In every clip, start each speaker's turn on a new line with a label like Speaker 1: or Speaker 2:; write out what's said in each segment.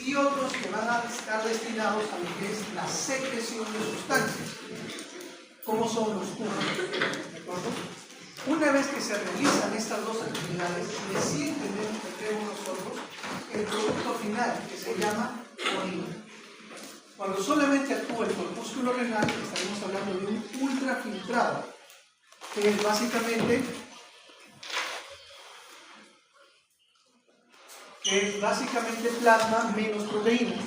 Speaker 1: y otros que van a estar destinados a lo que es la secreción de sustancias, como son los túbulos. ¿De acuerdo? Una vez que se realizan estas dos actividades, recién tenemos nosotros el producto final, que se llama orina. Cuando solamente actúa el corpúsculo renal, estaremos hablando de un ultrafiltrado, que es básicamente plasma menos proteínas.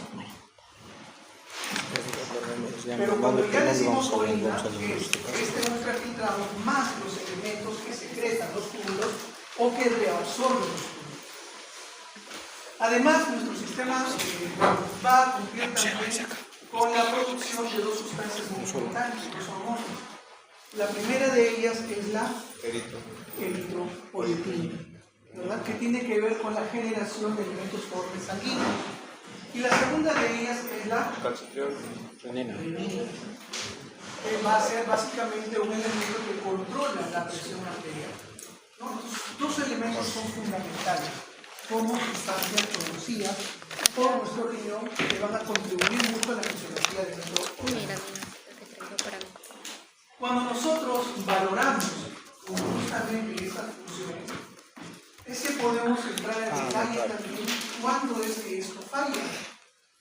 Speaker 1: Pero cuando ya decimos orina, es este ultrafiltrado más los elementos que secretan los túbulos o que reabsorben los túbulos. Además, nuestro sistema va a cumplir también con la producción de dos sustancias muy importantes, los hormonas. La primera de ellas es la eritropoyetina, ¿verdad? Que tiene que ver con la generación de elementos formes sanguíneos. Y la segunda de ellas es la renina, que va a ser básicamente un elemento que controla la presión arterial, ¿no? Entonces, dos elementos son fundamentales como sustancias producidas por nuestro riñón que van a contribuir mucho a la fisiología de nuestro organismo. Cuando nosotros valoramos justamente estas funciones, es que podemos entrar en detalle también cuándo es que esto falla.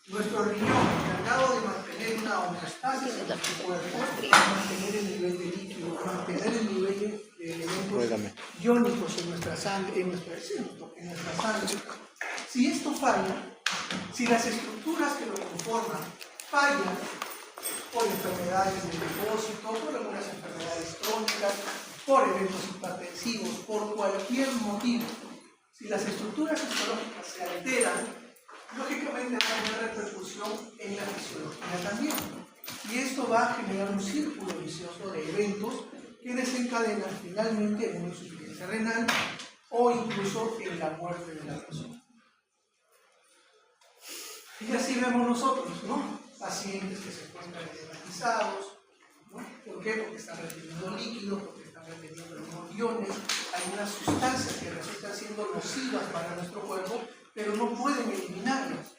Speaker 1: Nuestro riñón, encargado de mantener una homeostasis en nuestro cuerpo, mantener el nivel de líquido, mantener el nivel de elementos iónicos en nuestra sangre, en nuestra sangre. Si esto falla, si las estructuras que lo conforman fallan por enfermedades de depósito, por algunas enfermedades crónicas, por eventos hipertensivos, por cualquier motivo, si las estructuras histológicas se alteran, lógicamente va a tener repercusión en la fisiología también. Y esto va a generar un círculo vicioso de eventos que desencadenan finalmente en una insuficiencia renal o incluso en la muerte de la persona. Y así vemos nosotros, ¿no? Pacientes que se encuentran edematizados, ¿no? ¿Por qué? Porque están reteniendo líquidos, porque están reteniendo algunos iones, algunas sustancias que resultan siendo nocivas para nuestro cuerpo, pero no pueden eliminarlas.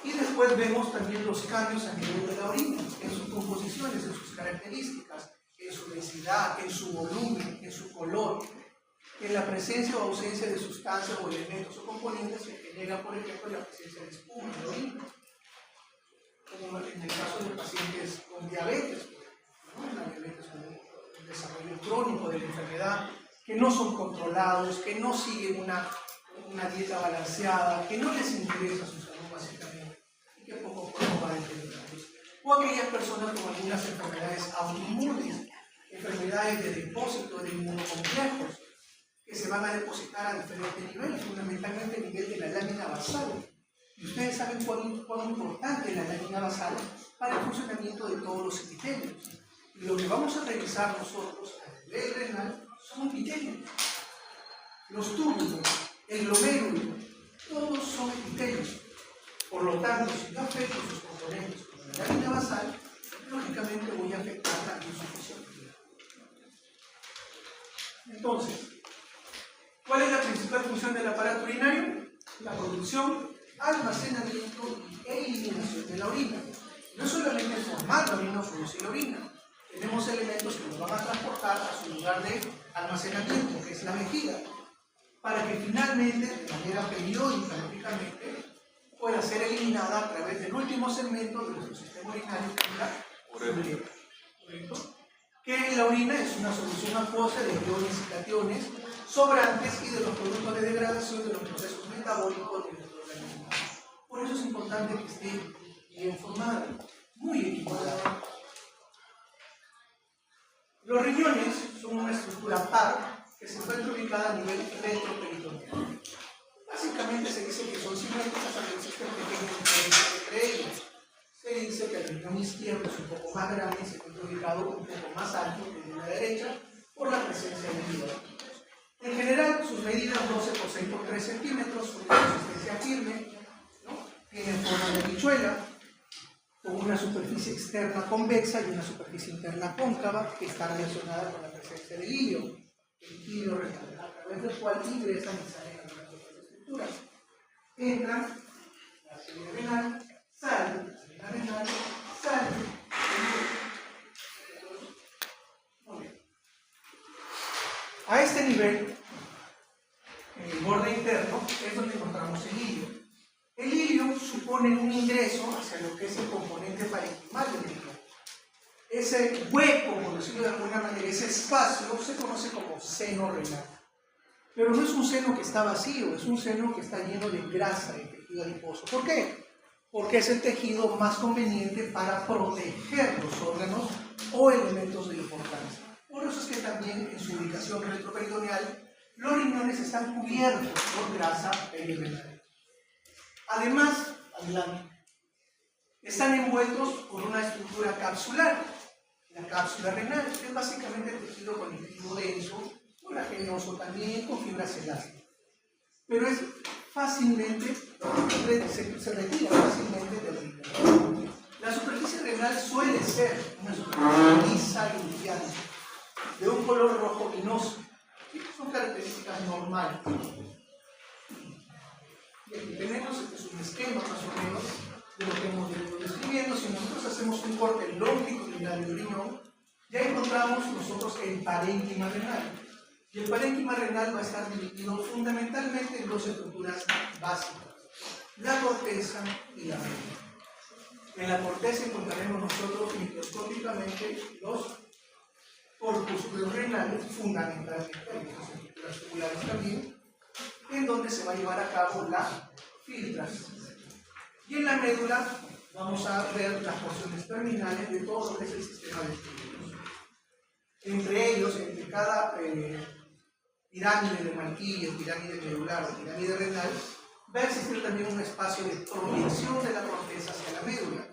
Speaker 1: Y después vemos también los cambios a nivel de la orina, en sus composiciones, en sus características, en su densidad, en su volumen, en su color, en la presencia o ausencia de sustancias o elementos o componentes que generan, por ejemplo, la presencia de espuma en la orina, como en el caso de pacientes con diabetes, ¿no? En la diabetes con un desarrollo crónico de la enfermedad, que no son controlados, que no siguen una dieta balanceada, que no les interesa su salud básicamente, y que poco a poco van deteriorando. O aquellas personas con algunas enfermedades autoinmunes, enfermedades de depósito de inmunocomplejos, que se van a depositar a diferentes niveles, fundamentalmente a nivel de la lámina basal. Y ustedes saben cuán importante es la lámina basal para el funcionamiento de todos los epitelios. Y lo que vamos a revisar nosotros a nivel renal son epitelios. Los túbulos, el glomérulo, todos son epitelios. Por lo tanto, si yo afecto sus componentes como la lámina basal, lógicamente voy a afectar también su fisiología. Entonces, ¿cuál es la principal función del aparato urinario? La producción, almacenamiento e eliminación de la orina. No solamente formar la orina o producir la orina. Tenemos elementos que nos van a transportar a su lugar de almacenamiento, que es la vejiga, para que finalmente, de manera periódica, lógicamente, pueda ser eliminada a través del último segmento de nuestro sistema urinario, que es la urea. ¿Correcto? Que la orina es una solución acuosa de iones y cationes sobrantes y de los productos de degradación de los procesos metabólicos de nuestro organismo. Por eso es importante que esté bien formada, muy equilibrada. Los riñones son una estructura par que se encuentra ubicada a nivel retroperitoneal. Básicamente se dice que son simétricas, aunque existen pequeñas diferencias entre ellos. Se dice que el riñón izquierdo es un poco más grande y se encuentra ubicado un poco más alto que el de la derecha por la presencia de hígado. En general, sus medidas 12 por 6 por 3 centímetros, son de consistencia firme, ¿no? Tienen forma de habichuela, con una superficie externa convexa y una superficie interna cóncava que está relacionada con la presencia del ilio, el ilio renal, a través del cual ingresan y salen algunas otras estructuras. Entran salida renal, sale, salida renal, sale. Muy bien. A este nivel, en el borde interno, es donde encontramos el ilio. El ilio supone un ingreso hacia lo que es el componente parenquimal del riñón. Ese hueco, por decirlo de alguna manera, ese espacio, se conoce como seno renal. Pero no es un seno que está vacío, es un seno que está lleno de grasa, de tejido adiposo. ¿Por qué? Porque es el tejido más conveniente para proteger los órganos o elementos de importancia. Por eso es que también en su ubicación retroperitoneal, los riñones están cubiertos por grasa perirenal. Además, adelante, están envueltos por una estructura capsular. La cápsula renal es básicamente el tejido conectivo denso, colágenoso también, con fibras elásticas. Pero es fácilmente, se retira fácilmente del riñón. La superficie renal suele ser una superficie lisa y brillante, de un color rojo vinoso. Son características normales. Y aquí tenemos, este es un esquema más o menos de lo que hemos venido describiendo. Si nosotros hacemos un corte longitudinal del riñón, ya encontramos nosotros el parénquima renal. Y el parénquima renal va a estar dividido fundamentalmente en dos estructuras básicas: la corteza y la médula. En la corteza encontraremos nosotros microscópicamente los corpúsculos renales, fundamentalmente, hay otras estructuras tubulares también, en donde se va a llevar a cabo la filtración. Y en la médula vamos a ver las porciones terminales de todo lo que es el sistema de fluidos. Entre ellos, entre cada pirámide de Malpighi, pirámide medular o pirámide renal, va a existir también un espacio de proyección de la corteza hacia la médula,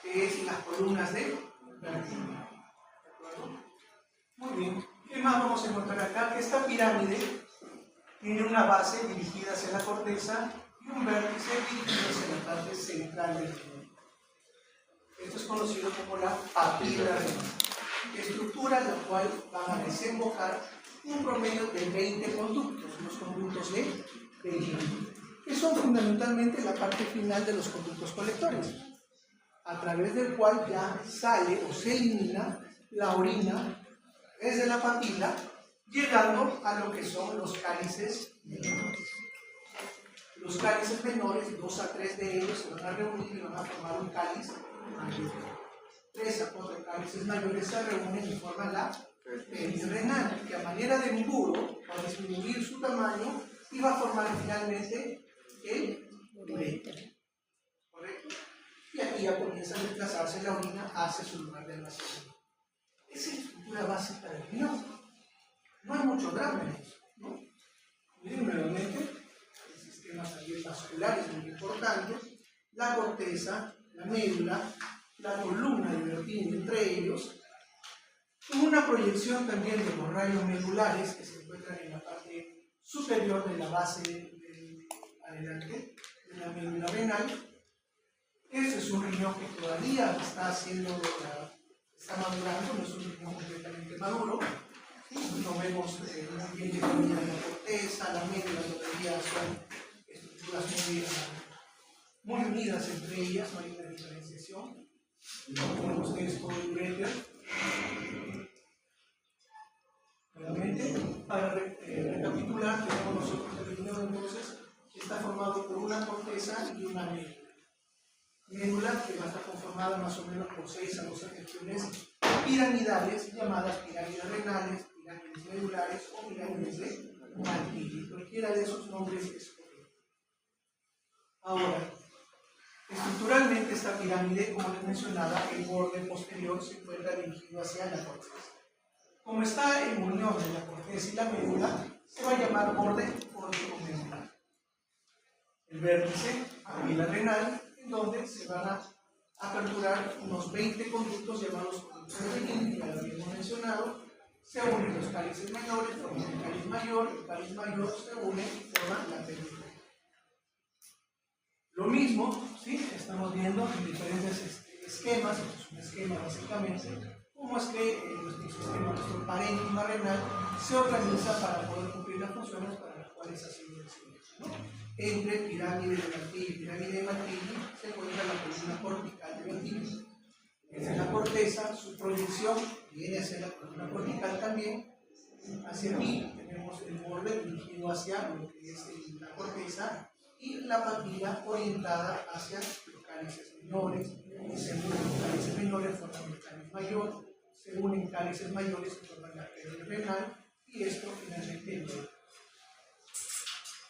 Speaker 1: que es las columnas de Malpighi. Muy bien. ¿Qué más vamos a encontrar acá? Que esta pirámide tiene una base dirigida hacia la corteza y un vértice dirigido hacia la parte central del riñón. Esto es conocido como la papila renal, estructura la cual van a desembocar un promedio de 20 conductos, los conductos de Peyronie, que son fundamentalmente la parte final de los conductos colectores, a través del cual ya sale o se elimina la orina desde la papila, llegando a lo que son los cálices menores. Los cálices menores, 2 a 3 de ellos se van a reunir y van a formar un cáliz mayor. 3 a 4 cálices mayores se reúnen y forman la perirenal, que a manera de embudo va a disminuir su tamaño y va a formar finalmente el ureter. ¿Correcto? Y aquí ya comienza a desplazarse la orina hacia su lugar de almacenamiento. Esa es la estructura básica del riñón. No hay mucho drama en eso, ¿no? Miren nuevamente, el sistema también vascular es muy importante, la corteza, la médula, la columna de Bertini entre ellos, una proyección también de los rayos medulares que se encuentran en la parte superior de la base adelante de la médula renal. Este es un riñón que todavía está madurando, no es un riñón completamente maduro. No vemos muy bien definida la corteza, la médula todavía son estructuras muy unidas entre ellas, no hay una diferenciación. Tenemos esto el ureter. Nuevamente, para recapitular, tenemos nosotros el riñón entonces está formado por una corteza y una médula. Médula que va a estar conformada más o menos por 6 a 12 regiones piramidales llamadas pirámides renales, pirámides medulares o pirámides de Malpighi. Cualquiera de esos nombres es correcto. Ahora, estructuralmente esta pirámide, como les mencionaba, el borde posterior se encuentra dirigido hacia la corteza. Como está en unión de la corteza y la médula, se va a llamar borde corticomedular. El vértice, papila renal, en donde se van a aperturar unos 20 conductos llamados conductos de Bertini, que ya lo habíamos mencionado. Se unen los cálices menores, forman el cáliz mayor se une y forman la médula. Lo mismo, ¿sí? Estamos viendo en diferentes esquemas, esto es un esquema básicamente, cómo es que nuestro sistema, nuestro parénquima renal se organiza para poder cumplir las funciones para las cuales ha sido diseñado. ¿no? Entre pirámide de Martillo y pirámide de Martillo se encuentra la columna cortical de Martillo. Esa es la corteza, su proyección viene hacia la columna cortical también. Hacia aquí tenemos el borde dirigido hacia lo que es la corteza y la papila orientada hacia los cálices menores. Según los cálices menores forman el cáliz mayor, según en cálices mayores se forman la arteria renal y esto finalmente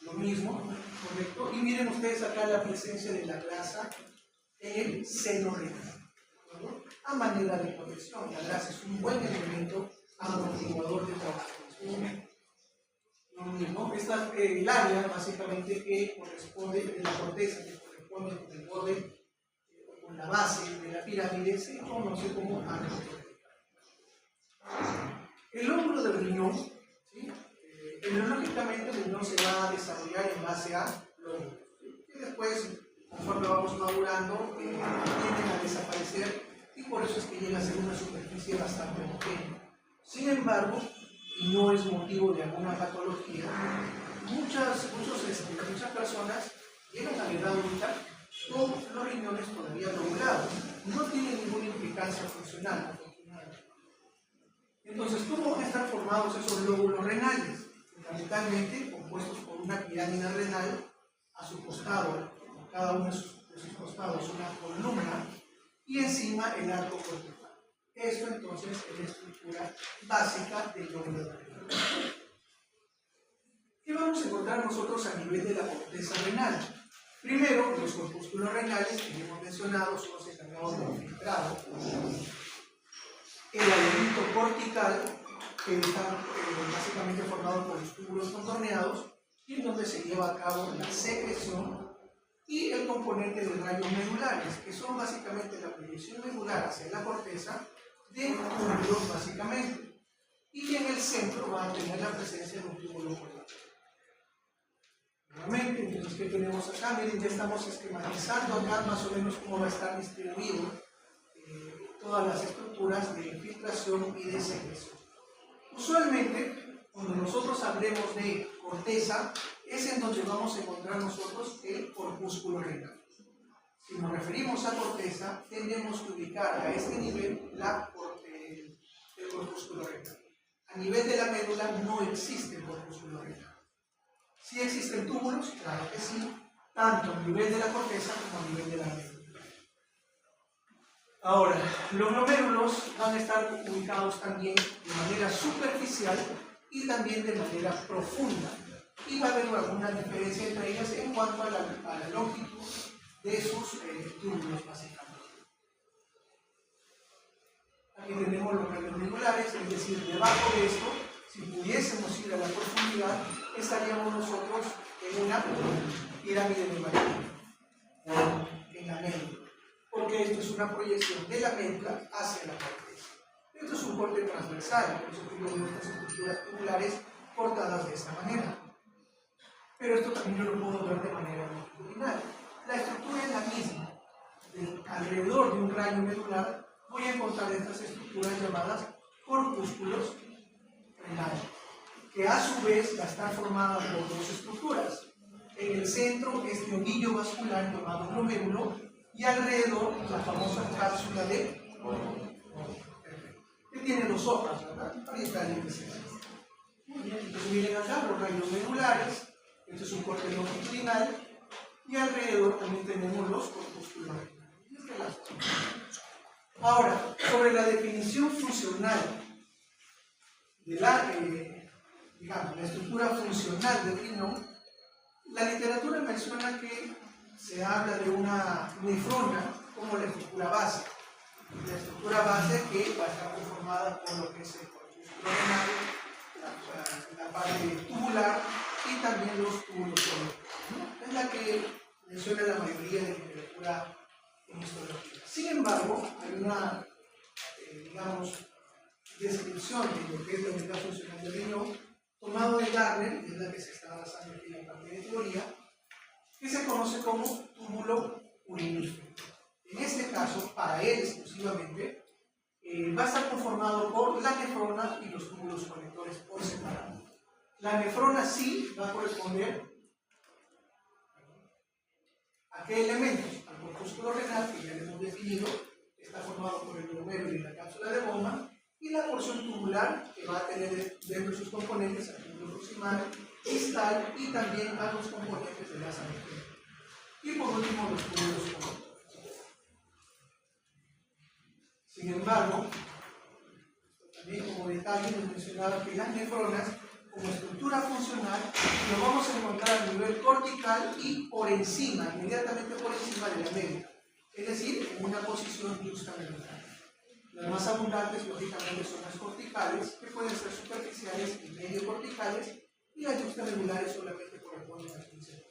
Speaker 1: lo mismo, ¿correcto? Y miren ustedes acá la presencia de la grasa en el seno renal, ¿no? A manera de protección. La grasa es un buen elemento amortiguador de trabajo. Lo mismo, esta el área básicamente que corresponde de la corteza, que corresponde con el borde, con la base de la pirámide, se conoce como área. El lóbulo del riñón, ¿sí? Embriológicamente el riñón se va a desarrollar en base a lóbulos, que después, conforme vamos madurando, tienden a desaparecer y por eso es que llega a ser una superficie bastante homogénea. Sin embargo, y no es motivo de alguna patología, muchas personas llegan a la edad adulta con los riñones todavía lobulados. No tienen ninguna implicancia funcional, afortunadamente. Entonces, ¿cómo van a estar formados esos lóbulos renales? Fundamentalmente compuestos por una pirámide renal a su costado, cada uno de sus costados una columna y encima el arco cortical. Esto entonces es la estructura básica del lóbulo renal. ¿Qué vamos a encontrar nosotros a nivel de la corteza renal? Primero, los corpúsculos renales que hemos mencionado son los encargados del filtrado. El alerito cortical, que está básicamente formado por los túbulos contorneados y en donde se lleva a cabo la secreción, y el componente de rayos medulares, que son básicamente la proyección medular hacia la corteza de túbulos básicamente, y en el centro va a tener la presencia de un túbulo cortical. Nuevamente, entonces, ¿qué tenemos acá? Miren, ya estamos esquematizando acá más o menos cómo va a estar distribuido todas las estructuras de infiltración y de secreción. Usualmente, cuando nosotros hablemos de corteza, es en donde vamos a encontrar nosotros el corpúsculo renal. Si nos referimos a corteza, tenemos que ubicar a este nivel el corpúsculo renal. A nivel de la médula no existe el corpúsculo renal. Sí existen túbulos, claro que sí, tanto a nivel de la corteza como a nivel de la médula. Ahora, los glomérulos van a estar ubicados también de manera superficial y también de manera profunda. Y va a haber alguna diferencia entre ellas en cuanto a la longitud de sus túbulos básicamente. Aquí tenemos los rayos medulares, es decir, debajo de esto, si pudiésemos ir a la profundidad, estaríamos nosotros en una pirámide de Martillo, en la médula, porque esto es una proyección de la médula hacia la corteza. Esto es un corte transversal, por eso tengo estas estructuras tubulares cortadas de esta manera. Pero esto también yo lo puedo ver de manera longitudinal. La estructura es la misma. Alrededor de un rayo medular voy a encontrar estas estructuras llamadas corpúsculos renales, que a su vez va a estar formada por dos estructuras. En el centro, este ovillo vascular llamado glomérulo, y alrededor la famosa cápsula de que tiene dos hojas, ¿verdad? Ahí está el índice. Muy bien, entonces miren acá los rayos medulares. Este es un corte longitudinal y alrededor también tenemos los corpúsculos renales. Ahora, sobre la definición funcional de la estructura funcional del riñón, la literatura menciona que se habla de una nefrona como la estructura base. La estructura base que va a estar conformada por lo que es el corpúsculo renal, la parte tubular y también los túbulos colectivos, ¿no? Es la que menciona la mayoría de la literatura en histología. Sin embargo, hay una, descripción de lo que es la unidad funcional del riñón, tomado de Gardner, y es la que se está basando aquí en la parte de teoría, que se conoce como túbulo urinífero. En este caso, para él exclusivamente, va a estar conformado por la nefrona y los túbulos conectores por separado. La nefrona sí va a corresponder qué elementos? Al corpúsculo renal, que ya le hemos definido, está formado por el glomérulo y la cápsula de Bowman, y la porción tubular, que va a tener dentro de sus componentes al túbulo proximal, distal y también a los componentes de la sangre. Y por último, los túbulos conductores. Sin embargo, también como detalle les mencionaba que las nefronas, como estructura funcional, lo vamos a encontrar a nivel cortical y por encima, inmediatamente por encima de la médula, es decir, en una posición juxtamedular. Las más abundantes, lógicamente, son las corticales, que pueden ser superficiales y medio corticales, y las juxtamedulares solamente corresponden al 15%.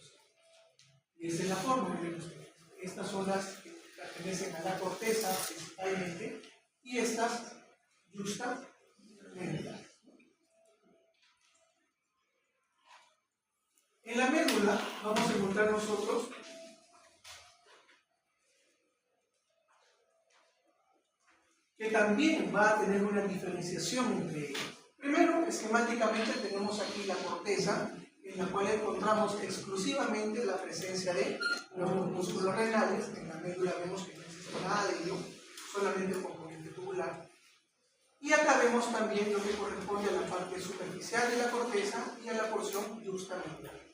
Speaker 1: Y esa es la forma que ven ustedes. Estas son las que pertenecen a la corteza principalmente, y estas juxtamedulares. En la médula vamos a encontrar nosotros que también va a tener una diferenciación entre ellos. Primero, esquemáticamente tenemos aquí la corteza, en la cual encontramos exclusivamente la presencia de los músculos renales. En la médula vemos que no existe nada de ello, solamente el componente tubular. Y acá vemos también lo que corresponde a la parte superficial de la corteza y a la porción juxtamedular.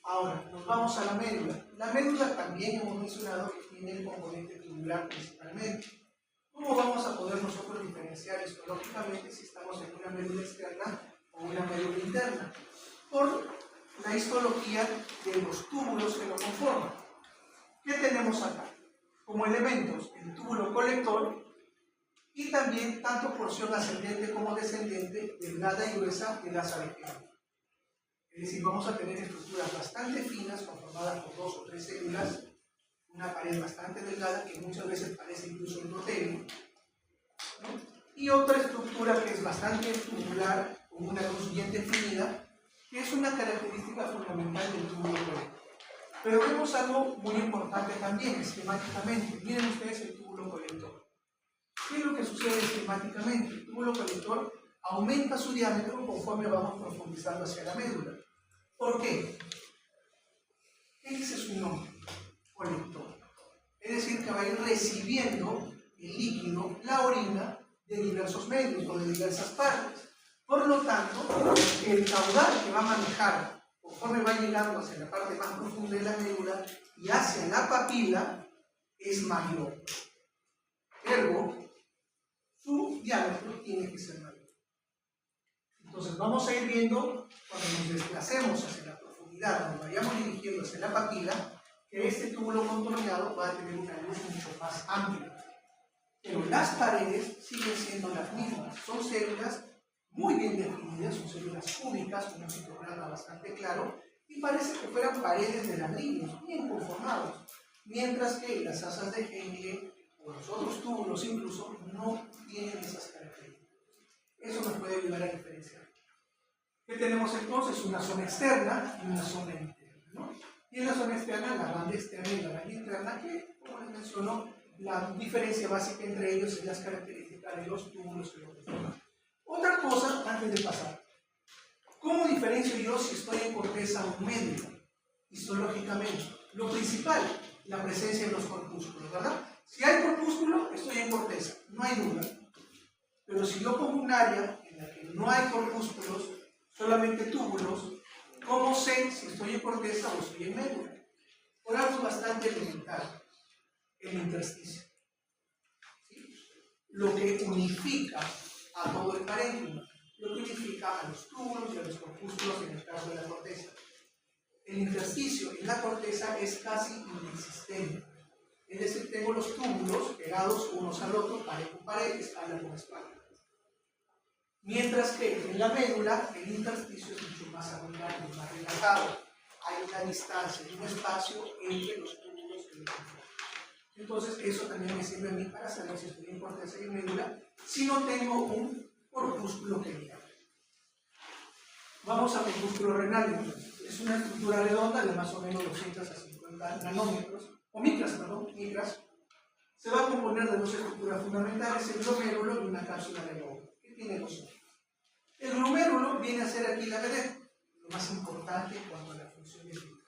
Speaker 1: Ahora, nos vamos a la médula. La médula también hemos mencionado que tiene el componente tubular principalmente. ¿Cómo vamos a poder nosotros diferenciar histológicamente si estamos en una médula externa o una médula interna? Por la histología de los túbulos que lo conforman. ¿Qué tenemos acá? Como elementos, el túbulo colector y también tanto porción ascendente como descendente, delgada y gruesa de la sabequera. Es decir, vamos a tener estructuras bastante finas conformadas por 2 o 3 células, una pared bastante delgada que muchas veces parece incluso endotelio, ¿no? Y otra estructura que es bastante tubular, con una cruz definida, que es una característica fundamental del túbulo colector. Pero vemos algo muy importante también, esquemáticamente. Miren ustedes el túbulo colector. ¿Qué es lo que sucede esquemáticamente? El túbulo colector aumenta su diámetro conforme vamos profundizando hacia la médula. ¿Por qué? ¿Qué dice su nombre? Colector. Es decir, que va a ir recibiendo el líquido, la orina, de diversos medios o de diversas partes. Por lo tanto, el caudal que va a manejar conforme va llegando hacia la parte más profunda de la médula y hacia la papila es mayor. Ergo, su diámetro tiene que ser mayor. Entonces vamos a ir viendo, cuando nos desplacemos hacia la profundidad, cuando vayamos dirigiendo hacia la papila, que este túbulo contorneado va a tener una luz mucho más amplia. Pero las paredes siguen siendo las mismas. Son células muy bien definidas, son células cúbicas, con un citograma bastante claro, y parece que fueran paredes de ladrillos, bien conformados. Mientras que las asas de Henle o los otros túbulos incluso no tienen esas características. Eso nos puede ayudar a diferenciar. ¿Qué tenemos entonces? Una zona externa y una zona interna, ¿no? Y en la zona externa, la banda externa y la banda interna, que, como les menciono, la diferencia básica entre ellos es las características de los túbulos que lo conforman. Otra cosa, antes de pasar. ¿Cómo diferencio yo si estoy en corteza o médula? Histológicamente. Lo principal, la presencia de los corpúsculos, ¿verdad? Si hay corpúsculo, estoy en corteza, no hay duda. Pero si yo pongo un área en la que no hay corpúsculos, solamente túbulos, ¿cómo sé si estoy en corteza o estoy en médula? Por algo bastante elemental, el intersticio. ¿Sí? Lo que unifica a todo el parénquima, lo que unifica a los túbulos y a los corpúsculos en el caso de la corteza. El intersticio en la corteza es casi inexistente. Es decir, tengo los túbulos pegados unos al otro, pared con pared, espalda con espalda. Mientras que en la médula el intersticio es mucho más abundante, más relajado. Hay una distancia y un espacio entre los túbulos que lo conforman. Entonces eso también me sirve a mí para saber si estoy en corteza y en médula, si no tengo un corpúsculo que me abre. Vamos a corpúsculo renal entonces. Es una estructura redonda de más o menos 200 a 50 nanómetros, o micras, perdón, micras. Se va a componer de dos estructuras fundamentales, el glomérulo y una cápsula de Bowman, que tiene dos ojos. El glomérulo viene a ser aquí la vedette, lo más importante en cuanto a la función de filtrado.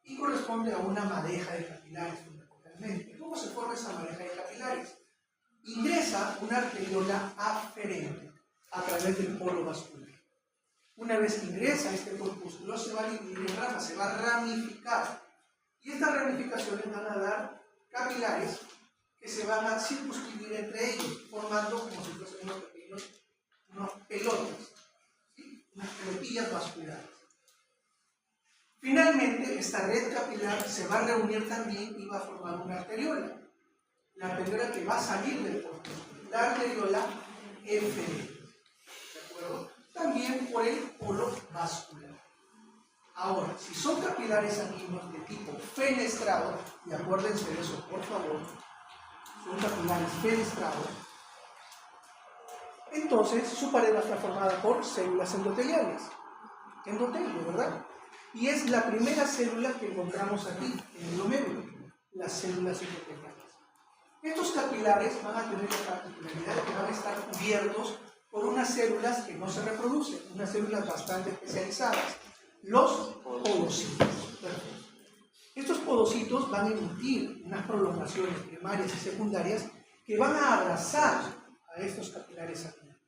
Speaker 1: y corresponde a una madeja de capilares fundamentalmente. ¿Cómo se forma esa madeja de capilares? Ingresa una arteriola aferente a través del polo vascular. Una vez que ingresa este corpúsculo, se va a dividir en ramas, se va a ramificar. Y estas ramificaciones van a dar capilares que se van a circunscribir entre ellos, formando como si fuesen unos pelotas, ¿sí? Unas pelotillas vasculares. Finalmente, esta red capilar se va a reunir también y va a formar una arteriola. La arteriola que va a salir del corpúsculo, la arteriola eferente, ¿de acuerdo? También por el polo vascular. Ahora, si son capilares sanguíneos de tipo fenestrado, y acuérdense de eso, por favor, son capilares fenestrados, entonces su pared va a estar formada por células endoteliales. Endotelio, ¿verdad? Y es la primera célula que encontramos aquí, en el glomérulo, las células endoteliales. Estos capilares van a tener la particularidad de que van a estar cubiertos por unas células que no se reproducen, unas células bastante especializadas, los podocitos. Estos podocitos van a emitir unas prolongaciones primarias y secundarias que van a abrazar a estos capilares sanguíneos.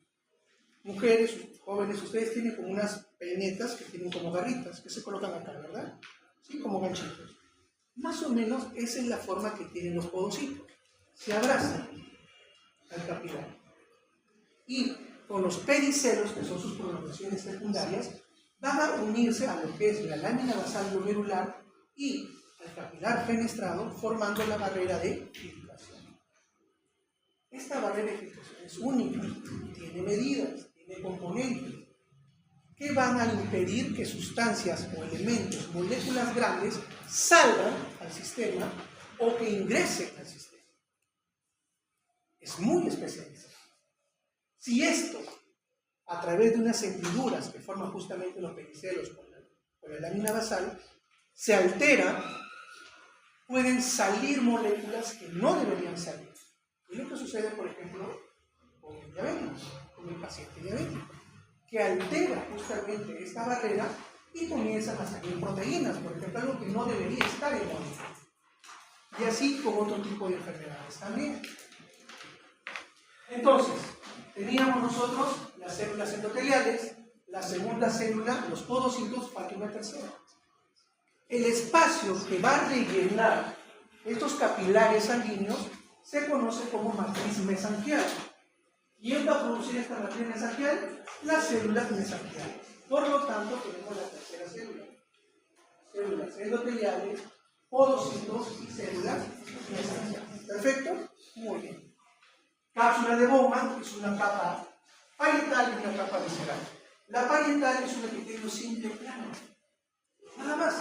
Speaker 1: Mujeres, jóvenes, ustedes tienen como unas peinetas que tienen como garritas, que se colocan acá, ¿verdad? Sí, como ganchitos. Más o menos esa es la forma que tienen los podocitos. Se abrazan al capilar. Y con los pedicelos, que son sus prolongaciones secundarias, van a unirse a lo que es la lámina basal glomerular y al capilar fenestrado, formando la barrera de filtración. Esta barrera de filtración es única, tiene medidas, tiene componentes que van a impedir que sustancias o elementos, moléculas grandes, salgan al sistema o que ingresen al sistema. Es muy especializado. Si esto, a través de unas hendiduras que forman justamente los pedicelos con la lámina basal, se altera, pueden salir moléculas que no deberían salir. Es lo que sucede, por ejemplo, con el diabético, con el paciente diabético, que altera justamente esta barrera y comienzan a salir proteínas, por ejemplo, algo que no debería estar en la orina. Y así con otro tipo de enfermedades también. Entonces, teníamos nosotros las células endoteliales, la segunda célula, los podocitos, falta una tercera. El espacio que va a rellenar estos capilares sanguíneos se conoce como matriz mesangial. ¿Quién va a producir esta matriz mesangial? Las células mesangiales. Por lo tanto, tenemos la tercera célula. Células endoteliales, podocitos y células mesangiales. ¿Perfecto? Muy bien. Cápsula de Bowman es una capa parietal y una capa visceral. La parietal es un epitelio simple plano. Nada más.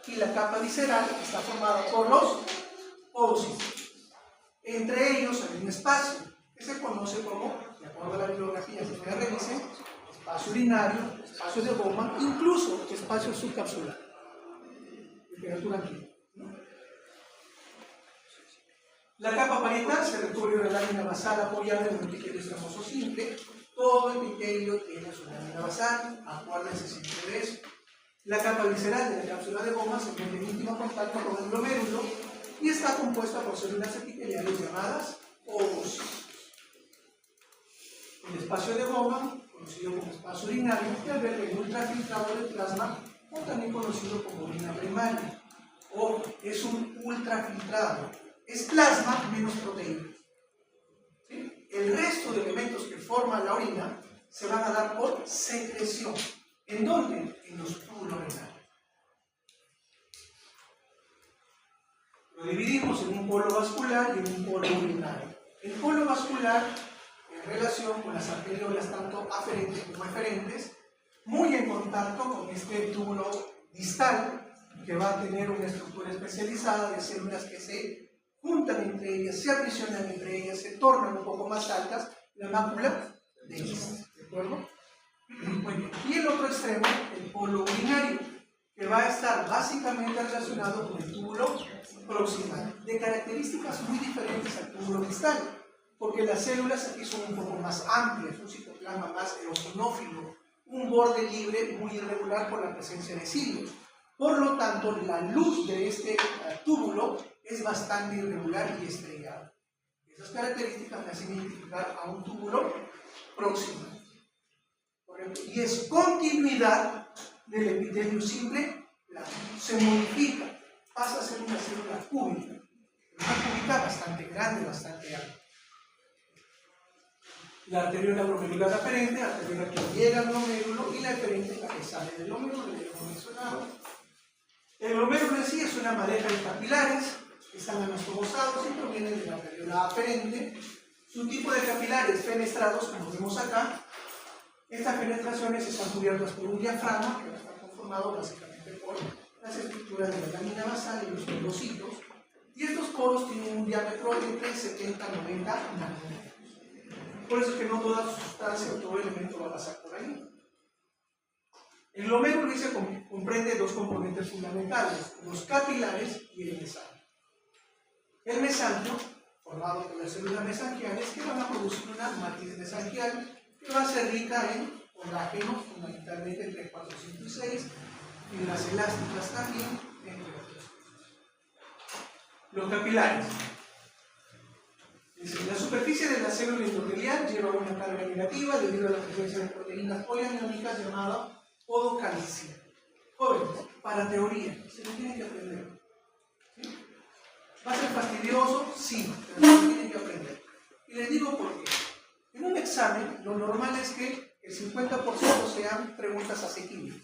Speaker 1: Y la capa visceral está formada por los podocitos. Entre ellos hay un espacio que se conoce como, de acuerdo a la bibliografía que ustedes revisen, espacio urinario, espacio de Bowman, incluso espacio subcapsular. Temperatura ambiente. La capa parietal se recubre de la lámina basal apoyada en un epitelio escamoso simple. Todo epitelio tiene su lámina basal, acuérdense siempre de eso. La capa visceral de la cápsula de Bowman se encuentra en íntimo contacto con el glomérulo y está compuesta por células epiteliales llamadas ovocitos. El espacio de Bowman, conocido como espacio urinario, que alberga el ultrafiltrado del plasma, o también conocido como orina primaria. O es un ultrafiltrado. Es plasma menos proteínas. ¿Sí? El resto de elementos que forman la orina se van a dar por secreción. ¿En dónde? En los túbulos renales. Lo dividimos en un polo vascular y en un polo urinario. El polo vascular, en relación con las arteriolas tanto aferentes como eferentes, muy en contacto con este túbulo distal, que va a tener una estructura especializada de células que se juntan entre ellas, se aprisionan entre ellas, se tornan un poco más altas, la mácula de ellas, ¿de acuerdo? Muy bien. Y el otro extremo, el polo urinario, que va a estar básicamente relacionado con el túbulo proximal, de características muy diferentes al túbulo distal, porque las células aquí son un poco más amplias, un citoplasma más eosinófilo, un borde libre muy irregular por la presencia de cilios. Por lo tanto, la luz de este túbulo es bastante irregular y estrellada. Esas características me hacen identificar a un túbulo próximo. Y es continuidad del epitelio simple plano. Se modifica, pasa a ser una célula cúbica. Una cúbica bastante grande, bastante alta. La arteriola glomerular aferente, la arteriola que llega al glomérulo, y la eferente, la que sale del glomérulo, que ya hemos mencionado. El glomérulo en sí es una pareja de capilares que están anastomosados y provienen de la arteriola aferente. Su tipo de capilares fenestrados, como vemos acá. Estas penetraciones están cubiertas por un diafragma que va a estar conformado básicamente por las estructuras de la lámina basal y los porocitos. Y estos poros tienen un diámetro entre 70 y 90 nanómetros. Por eso es que no toda sustancia o todo elemento va a pasar por ahí. El glomérulo se comprende dos componentes fundamentales, los capilares y el mesanquio. El mesanquio, formado por las células mesanquiales, que van a producir una matriz mesanquial que va a ser rica en colágeno, fundamentalmente entre 406, fibras elásticas también, entre otras cosas. Los capilares. La superficie de la célula endotelial lleva una carga negativa debido a la presencia de proteínas poliamiónicas llamada podocalicia. Jóvenes, para teoría, se lo tienen que aprender. ¿Sí? ¿Va a ser fastidioso? Sí, pero se lo tienen que aprender. Y les digo por qué. En un examen, lo normal es que el 50% sean preguntas asequibles.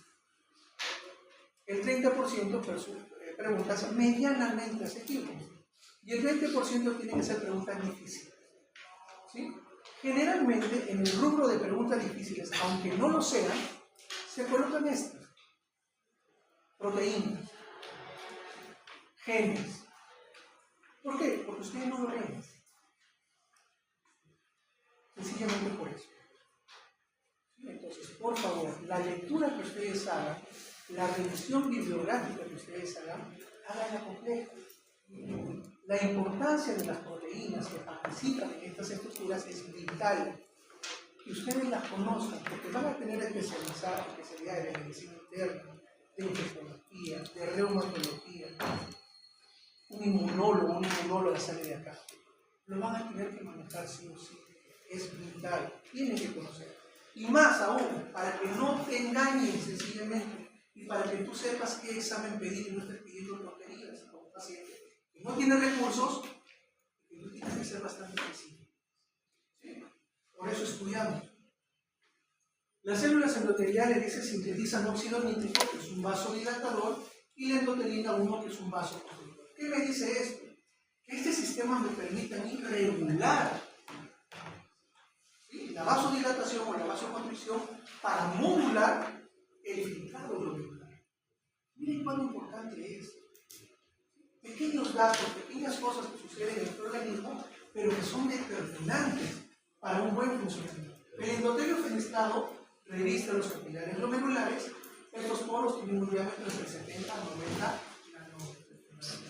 Speaker 1: El 30% preguntas medianamente asequibles. Y el 20% tienen que ser preguntas difíciles. ¿Sí? Generalmente, en el rubro de preguntas difíciles, aunque no lo sean, se colocan estas: proteínas, genes. ¿Por qué? Porque ustedes no lo ven. Sencillamente por eso. Entonces, por favor, la lectura que ustedes hagan, la revisión bibliográfica que ustedes hagan, háganla completa. La importancia de las proteínas que participan en estas estructuras es vital. Que ustedes las conozcan, porque van a tener especialidades de medicina interna, de infectología, de reumatología. Un inmunólogo sale de acá. Lo van a tener que manejar sí o sí. Es vital, tienen que conocer. Y más aún, para que no te engañen sencillamente y para que tú sepas qué examen pedir y no estés pidiendo tonterías a un paciente que no tiene recursos, y tú tienes que ser bastante preciso. ¿Sí? Por eso estudiamos. Las células endoteliales sintetizan óxido nítrico, que es un vasodilatador, y la endotelina 1, que es un vasoconstrictor. ¿Qué me dice esto? Que este sistema me permite a mí regular la vasodilatación o la vasoconstricción para modular el filtrado glomerular. Miren cuán importante es. Pequeños datos, pequeñas cosas que suceden en nuestro organismo, pero que son determinantes para un buen funcionamiento. El endotelio fenestrado reviste los capilares glomerulares. Estos poros tienen un diámetro entre 70 a 90 nanómetros.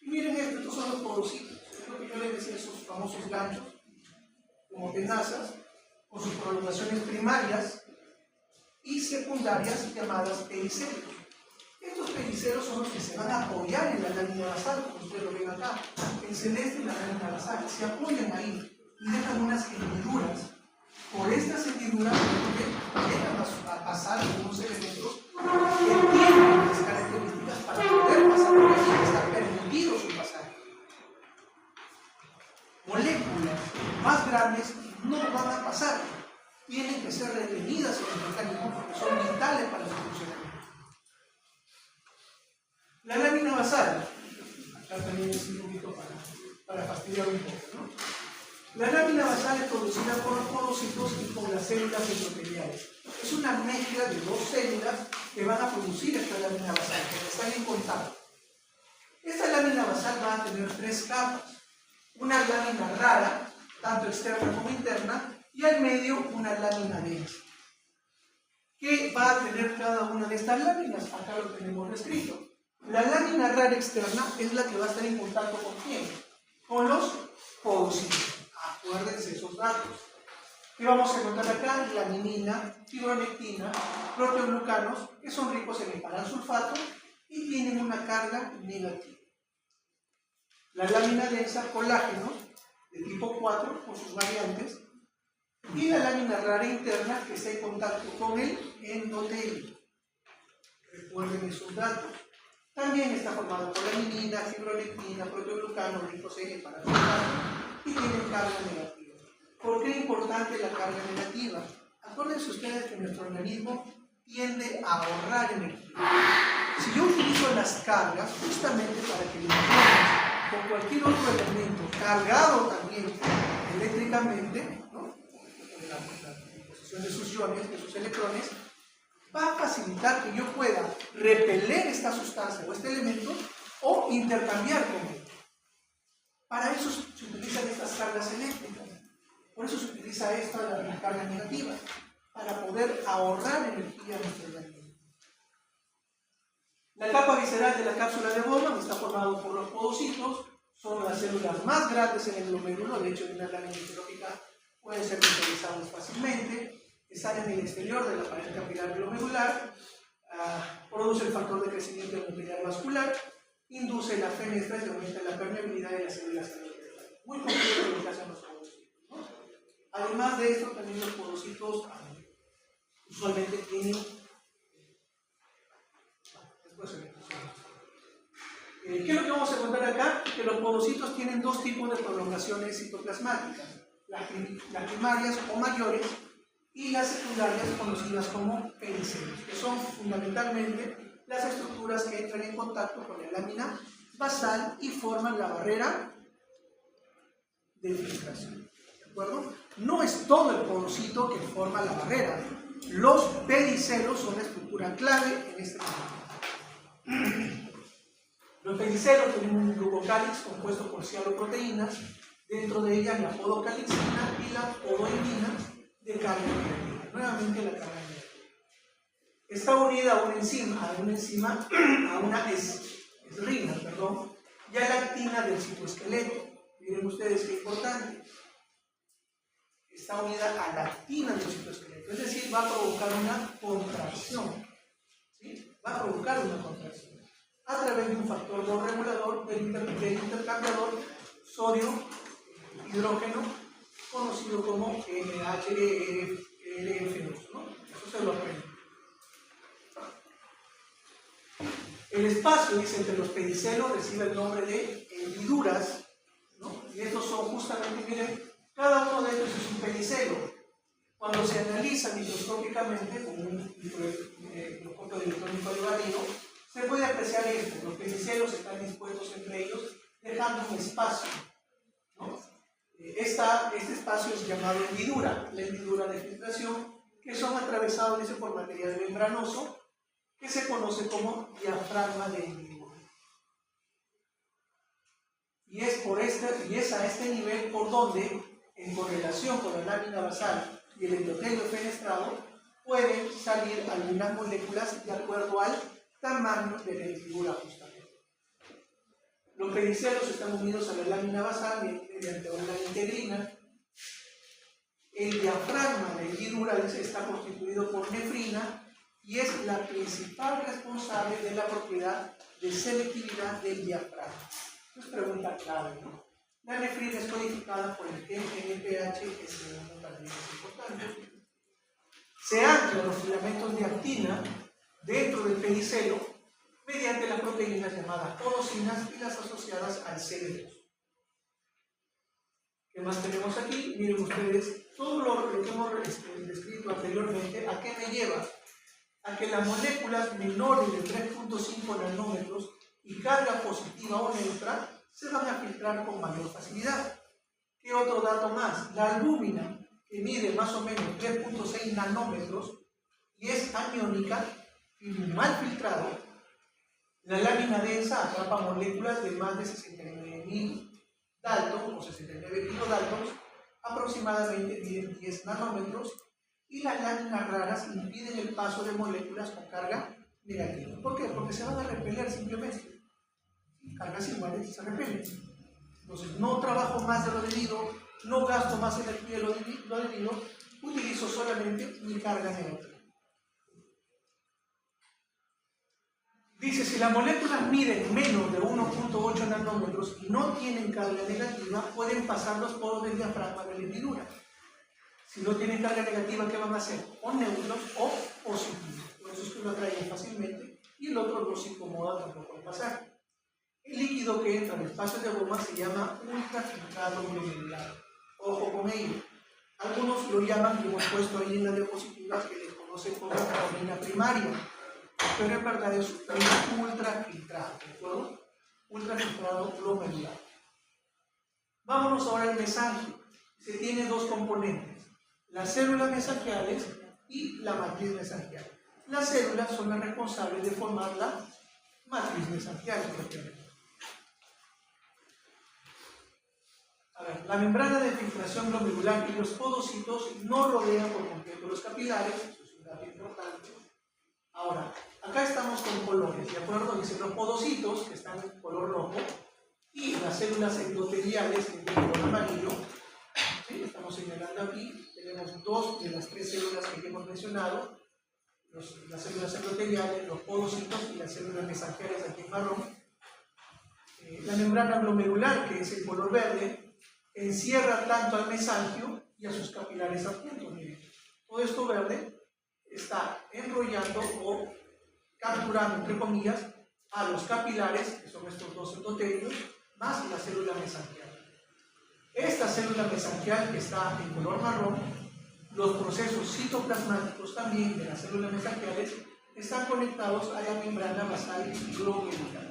Speaker 1: Y miren esto, estos son los porocitos. Es lo que yo les decía, esos famosos ganchos como tenazas, con sus prolongaciones primarias y secundarias llamadas pericelios. Estos pericelos son los que se van a apoyar en la lámina basal, como ustedes lo ven acá. El celeste y la lámina basal se apoyan ahí y dejan unas hendiduras. Por estas hendiduras llegan a pasar algunos elementos que tienen las características para poder pasar por ahí, está permitido su pasaje. Moléculas más grandes no van a pasar, tienen que ser retenidas en el mecanismo porque son vitales para su funcionamiento. La lámina basal, acá también es un poquito para fastidiar un poco, ¿no? La lámina basal es producida por los porocitos y por las células endoteliales. Es una mezcla de dos células que van a producir esta lámina basal, que están en contacto. Esta lámina basal va a tener tres capas. Una lámina rara, tanto externa como interna, y al medio una lámina densa. ¿Qué va a tener cada una de estas láminas? Acá lo tenemos descrito. La lámina rara externa es la que va a estar en contacto con ¿quién? Con los porocitos. Acuérdense esos datos. ¿Qué vamos a encontrar acá? Laminina, fibronectina, proteoglucanos, que son ricos en el paransulfato y tienen una carga negativa. La lámina densa, colágeno, de tipo 4, con sus variantes, y la lámina rara interna, que está en contacto con el endotelio. Recuerden esos datos. También está formado por laminina, fibronectina, proteoglucanos, ricos en el paransulfato y tienen carga negativa. ¿Por qué es importante la carga negativa? Acuérdense ustedes que nuestro organismo tiende a ahorrar energía. Si yo utilizo las cargas justamente para que los iones o cualquier otro elemento cargado también eléctricamente, ¿no? La posición de sus iones, de sus electrones, va a facilitar que yo pueda repeler esta sustancia o este elemento o intercambiar con él. Para eso se utilizan estas cargas eléctricas. Por eso se utiliza esta, la carga negativa, para poder ahorrar energía en nuestro organismo. La capa visceral de la cápsula de Bowman está formada por los podocitos, son las células más grandes en el glomérulo, de hecho en una lámina histológica pueden ser visualizados fácilmente, están en el exterior de la pared capilar glomerular, produce el factor de crecimiento endotelial vascular, induce la fenestra y aumenta la permeabilidad de las células endoteliales. Muy complejo lo que hacen los podocitos, ¿no? Además de esto, también los podocitos usualmente tienen ¿qué es lo que vamos a encontrar acá? Que los podocitos tienen dos tipos de prolongaciones citoplasmáticas, las primarias o mayores y las secundarias conocidas como pericelos, que son fundamentalmente las estructuras que entran en contacto con la lámina basal y forman la barrera de filtración. ¿De acuerdo? No es todo el podocito que forma la barrera. Los pedicelos son la estructura clave en este momento. Los pedicelos tienen un glucocálix compuesto por cianoproteínas, dentro de ellas la podocalixina y la podoimina de carga negativa. Nuevamente la carga negativa. Está unida a una enzima, a una esrina, y a la actina del citoesqueleto. Miren ustedes qué importante. Está unida a la actina del citoesqueleto, es decir, va a provocar una contracción. ¿Sí? Va a provocar una contracción a través de un factor no regulador del intercambiador sodio-hidrógeno, conocido como NHRF2, ¿no? Eso se lo aprende. El espacio, dice, entre los pedicelos recibe el nombre de hendiduras, ¿no? Y estos son justamente, miren, cada uno de ellos es un pedicelo. Cuando se analiza microscópicamente con un microscopio electrónico de barrido, se puede apreciar esto. Los pedicelos están dispuestos entre ellos, dejando un espacio, ¿no? Este espacio es llamado hendidura, la hendidura de filtración, que son atravesados, dice, por material membranoso, que se conoce como diafragma de hendidura. Y es a este nivel por donde, en correlación con la lámina basal y el endotelio fenestrado, pueden salir algunas moléculas de acuerdo al tamaño de la hendidura justamente. Los pedicelos están unidos a la lámina basal mediante una integrina. El diafragma de hendidura está constituido por nefrina y es la principal responsable de la propiedad de selectividad del diafragma. Esto es pregunta clave, ¿no? La nefrina es codificada por el gen NPH, que también es importante. Se anclan los filamentos de actina dentro del pedicelo mediante las proteínas llamadas podocinas y las asociadas al CD2. ¿Qué más tenemos aquí? Miren ustedes, todo lo que hemos descrito anteriormente, ¿a qué me lleva? A que las moléculas menores de 3.5 nanómetros y carga positiva o neutra se van a filtrar con mayor facilidad. ¿Qué otro dato más? La albúmina, que mide más o menos 3.6 nanómetros y es aniónica y mal filtrado, la lámina densa atrapa moléculas de más de 69.000 daltons o 69 kilodaltons, aproximadamente 10 nanómetros, y las láminas raras impiden el paso de moléculas con carga negativa. ¿Por qué? Porque se van a repeler simplemente. Cargas iguales se repelen. Entonces no trabajo más de lo debido, no gasto más energía de lo debido, utilizo solamente mi carga negativa. Dice, si las moléculas miden menos de 1.8 nanómetros y no tienen carga negativa, pueden pasar los poros del diafragma de la hendidura. Si no tienen carga negativa, ¿qué van a hacer? O neutros o positivos. Por eso es que lo atraen fácilmente y el otro no se incomoda tampoco al pasar. El líquido que entra en el espacio de goma se llama ultrafiltrado glomerular. Ojo con ello. Algunos lo llaman, y hemos puesto ahí en la diapositiva, que le conocen como orina primaria, pero en verdad es un ultrafiltrado, ¿de acuerdo? Ultrafiltrado glomerular. Vámonos ahora al mesangio. Se tiene dos componentes, las células mesangiales y la matriz mesangial. Las células son las responsables de formar la matriz mesangial propiamente. A ver, la membrana de filtración glomerular y los podocitos no rodean por completo los capilares, eso es un dato importante. Ahora, acá estamos con colores, ¿de acuerdo? Dicen los podocitos, que están en color rojo, y las células endoteliales, que tienen color amarillo. ¿Sí? Estamos señalando aquí, tenemos dos de las tres células que hemos mencionado, las células endoteliales, los podocitos y las células mesangiales aquí en marrón. La membrana glomerular, que es el color verde, encierra tanto al mesangio y a sus capilares adjuntos. Miren, todo esto verde está enrollando o capturando, entre comillas, a los capilares, que son estos dos endotelios, más la célula mesangial. Esta célula mesangial, que está en color marrón, los procesos citoplasmáticos también de las células mesangiales están conectados a la membrana basal glomerular.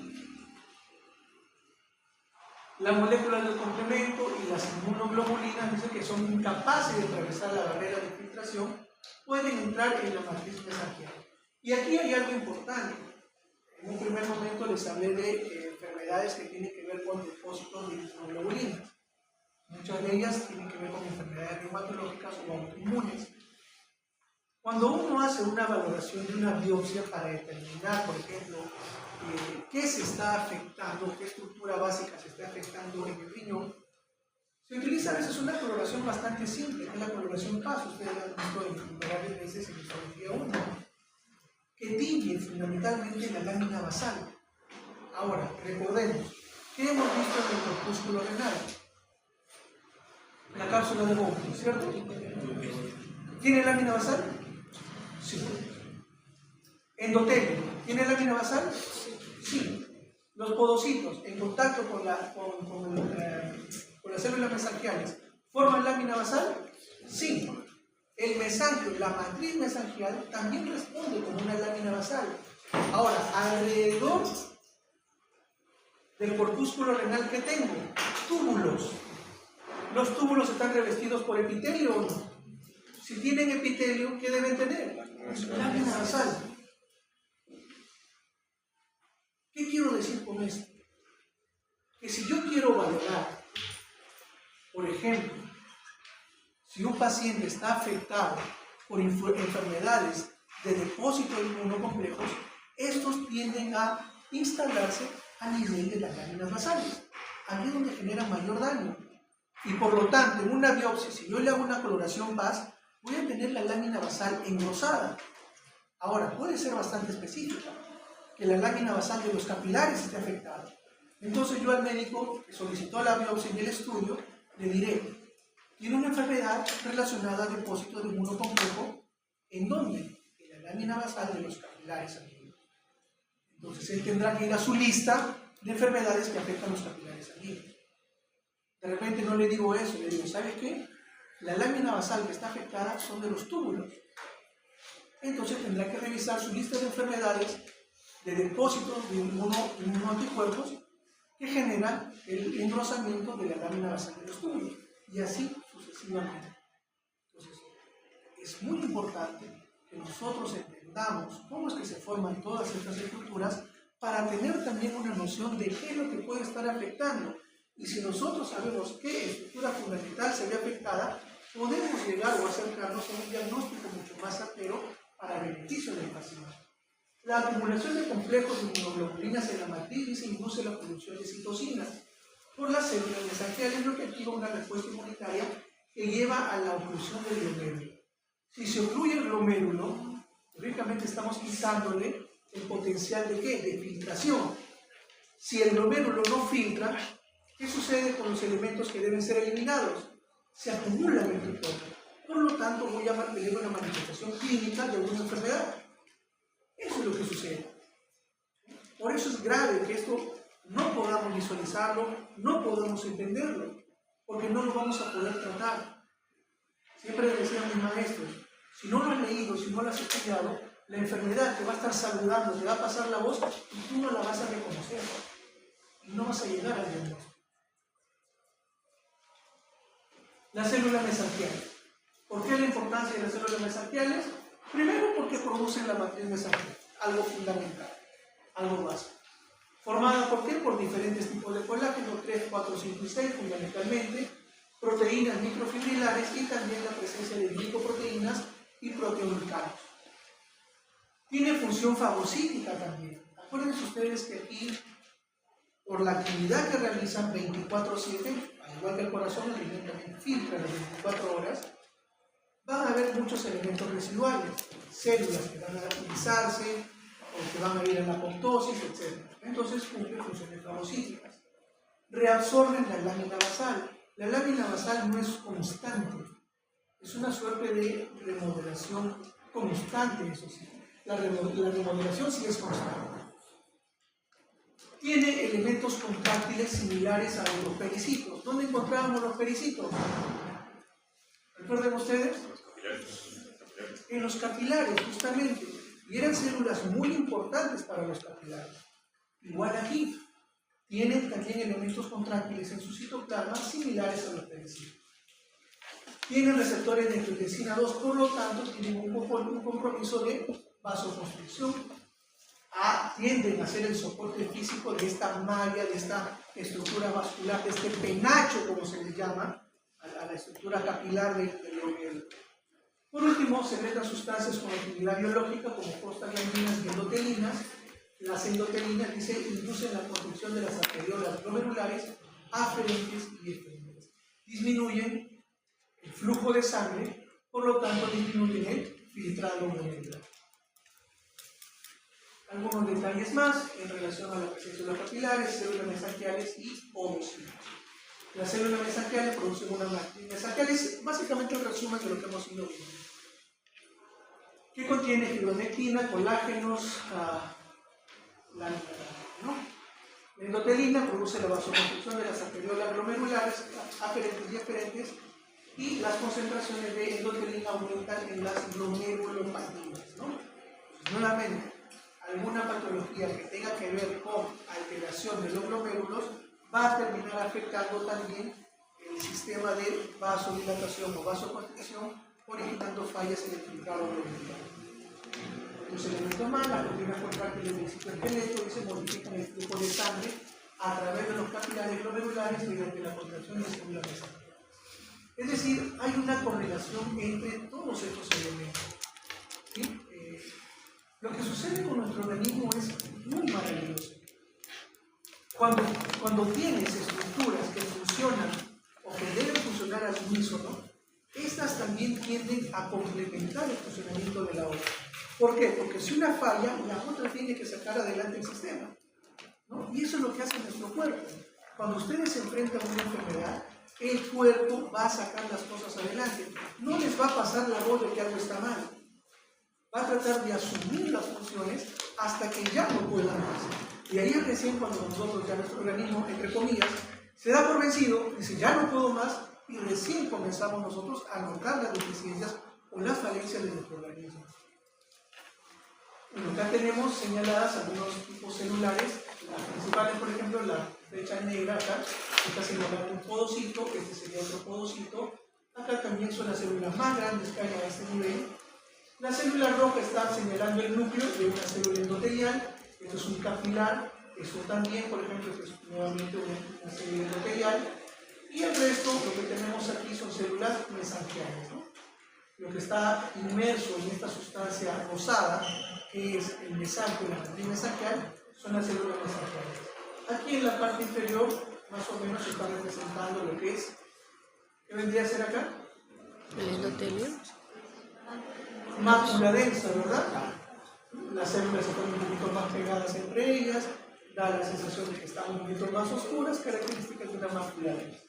Speaker 1: Las moléculas del complemento y las inmunoglobulinas, dicen que son incapaces de atravesar la barrera de filtración, pueden entrar en la matriz mesangial. Y aquí hay algo importante. En un primer momento les hablé de enfermedades que tienen que ver con depósitos de inmunoglobulinas. Muchas de ellas tienen que ver con enfermedades reumatológicas o autoinmunes. Cuando uno hace una valoración de una biopsia para determinar, por ejemplo, qué se está afectando, qué estructura básica se está afectando en el riñón, se utiliza a veces una coloración bastante simple, que es la coloración PAS. Ustedes la han visto en innumerables veces en histología 1, que tiñe fundamentalmente la lámina basal. Ahora, recordemos, ¿qué hemos visto en el corpúsculo renal? La cápsula de Bowman, ¿cierto? ¿Tiene lámina basal? Sí. ¿Endotelio tiene lámina basal? Sí. Los podocitos, en contacto con las células mesangiales, ¿forman lámina basal? Sí. El mesangio, la matriz mesangial, también responde como una lámina basal. Ahora, alrededor del corpúsculo renal, ¿qué tengo? Túbulos. ¿Los túbulos están revestidos por epitelio o no? Si tienen epitelio, ¿qué deben tener? Lámina basal. ¿Qué quiero decir con esto? Que si yo quiero valorar, por ejemplo, si un paciente está afectado por enfermedades de depósito inmunocomplejos, estos tienden a instalarse a nivel de las láminas basales. Aquí es donde generan mayor daño. Y por lo tanto, en una biopsia, si yo le hago una coloración PAS, voy a tener la lámina basal engrosada. Ahora, puede ser bastante específica, que la lámina basal de los capilares esté afectada. Entonces yo al médico que solicitó la biopsia en el estudio, le diré, tiene una enfermedad relacionada al depósito de inmunocomplejo, ¿en dónde? En la lámina basal de los capilares sanguíneos. Entonces él tendrá que ir a su lista de enfermedades que afectan los capilares sanguíneos. De repente no le digo eso, le digo, ¿sabes qué? La lámina basal que está afectada son de los túbulos. Entonces tendrá que revisar su lista de enfermedades de depósitos de inmunoanticuerpos que generan el engrosamiento de la lámina basal de los túbulos, y así sucesivamente. Entonces, es muy importante que nosotros entendamos cómo es que se forman todas estas estructuras para tener también una noción de qué es lo que puede estar afectando. Y si nosotros sabemos qué estructura fundamental se ve afectada, podemos llegar o acercarnos a un diagnóstico mucho más certero para beneficio del paciente. La acumulación de complejos de inmunoglobulinas en la matriz induce la producción de citocinas por las células mesangiales, lo que activa una respuesta inmunitaria que lleva a la oclusión del glomérulo. Si se ocluye el glomérulo, lógicamente estamos quitándole el potencial ¿de qué? De filtración. Si el glomérulo no filtra, ¿qué sucede con los elementos que deben ser eliminados? Se acumulan en tu cuerpo. Por lo tanto, voy a tener una manifestación clínica de una enfermedad. Eso es lo que sucede. Por eso es grave que esto no podamos visualizarlo, no podamos entenderlo, porque no lo vamos a poder tratar. Siempre decían mis maestros, si no lo has leído, si no lo has estudiado, la enfermedad te va a estar saludando, te va a pasar la voz y tú no la vas a reconocer. Y no vas a llegar al diagnóstico. Las células mesangiales. ¿Por qué la importancia de las células mesangiales? Primero porque producen la matriz mesangial, algo fundamental, algo básico. Formada ¿por qué? Por diferentes tipos de colágeno, 3, 4, 5 y 6 fundamentalmente, proteínas microfibrilares y también la presencia de glicoproteínas y proteoglicanos. Tiene función fagocítica también. Acuérdense ustedes que aquí, por la actividad que realizan 24/7, al igual que el corazón, evidentemente filtra las 24 horas, van a haber muchos elementos residuales, células que van a utilizarse o que van a ir a la apoptosis, etc. Entonces cumplen funciones fagocíticas. Reabsorben la lámina basal. La lámina basal no es constante, es una suerte de remodelación constante, eso sí. La remodelación sí es constante. Tiene elementos contráctiles similares a los pericitos. ¿Dónde encontrábamos los pericitos? ¿Recuerden ustedes? En los capilares, justamente. Y eran células muy importantes para los capilares. Igual aquí. Tienen también elementos contráctiles en su citoplasma similares a los pericitos. Tienen receptores de angiotensina 2, por lo tanto, tienen un compromiso de vasoconstricción. Tienden a ser el soporte físico de esta malla, de esta estructura vascular, de este penacho, como se le llama, a la estructura capilar del glomérulo. Por último, secretan sustancias con actividad biológica como prostaglandinas y endotelinas. Las endotelinas inducen la construcción de las arteriolas glomerulares aferentes y eferentes. Disminuyen el flujo de sangre, por lo tanto disminuyen el filtrado glomerular. Algunos detalles más en relación a la presencia de células capilares, células mesangiales y ovocitos. Las células mesangiales producen una matriz mesangial. Es básicamente un resumen de lo que hemos ido viendo. ¿Qué contiene? Fibronectina, colágenos, la endotelina produce la vasoconstricción de las arteriolas glomerulares aferentes y eferentes, y las concentraciones de endotelina aumentan en las glomerulopatinas, ¿no? Nuevamente, alguna patología que tenga que ver con alteración de los glomérulos va a terminar afectando también el sistema de vasodilatación o vasoconstricción, originando fallas en el filtrado glomerular. Los elementos más, las proteínas contráctiles del citoesqueleto, y se modifican el flujo de sangre a través de los capilares glomerulares mediante la contracción de células mesangiales. Es decir, hay una correlación entre todos estos elementos. ¿Sí? Lo que sucede con nuestro organismo es muy maravilloso. Cuando tienes estructuras que funcionan o que deben funcionar al unísono, estas también tienden a complementar el funcionamiento de la otra. ¿Por qué? Porque si una falla, la otra tiene que sacar adelante el sistema, ¿no? Y eso es lo que hace nuestro cuerpo. Cuando ustedes se enfrentan a una enfermedad, el cuerpo va a sacar las cosas adelante. No les va a pasar la voz de que algo está mal. Va a tratar de asumir las funciones hasta que ya no pueda más. Y ahí es recién cuando nosotros, ya nuestro organismo, entre comillas, se da por vencido, dice ya no puedo más, y recién comenzamos nosotros a notar las deficiencias o las falencias de nuestro organismo. Bueno, acá tenemos señaladas algunos tipos celulares, las principales, por ejemplo, la flecha negra acá, está señalando un podocito, este sería otro podocito. Acá también son las células más grandes que hay a este nivel. La célula roja está señalando el núcleo de una célula endotelial. Esto es un capilar, esto también, por ejemplo, esto es nuevamente una célula endotelial. Y el resto, lo que tenemos aquí son células mesangiales, ¿no? Lo que está inmerso en esta sustancia rosada, que es el mesanquio, la matriz mesangial, son las células mesangiales. Aquí en la parte inferior, más o menos, se está representando lo que es, ¿qué vendría a ser acá?
Speaker 2: El endotelio.
Speaker 1: mácula densa, ¿verdad? Las células están un poquito más pegadas entre ellas, da la sensación de que están un poquito más oscuras, características de una mácula densa.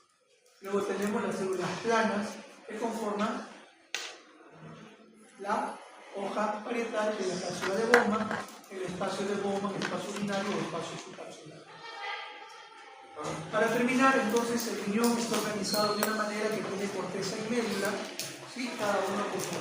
Speaker 1: Luego tenemos las células planas que conforman la hoja parietal de la cápsula de Bowman, el espacio de Bowman, el espacio urinario o el espacio subcapsular. Para terminar, entonces, el riñón está organizado de una manera que tiene corteza y médula, ¿sí? Cada uno con su